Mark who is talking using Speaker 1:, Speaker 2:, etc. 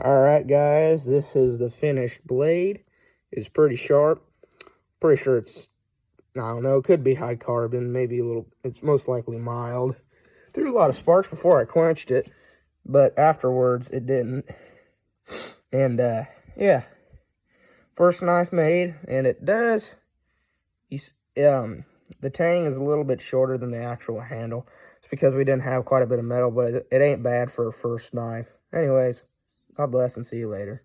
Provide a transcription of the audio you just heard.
Speaker 1: Alright guys, this is the finished blade. It's pretty sharp. Pretty sure it's, I don't know, it could be high carbon, maybe a little, it's most likely mild. Threw a lot of sparks before I quenched it, but afterwards it didn't. And yeah, first knife made, and it does, the tang is a little bit shorter than the actual handle. It's because we didn't have quite a bit of metal, but it ain't bad for a first knife. Anyways, God bless and see you later.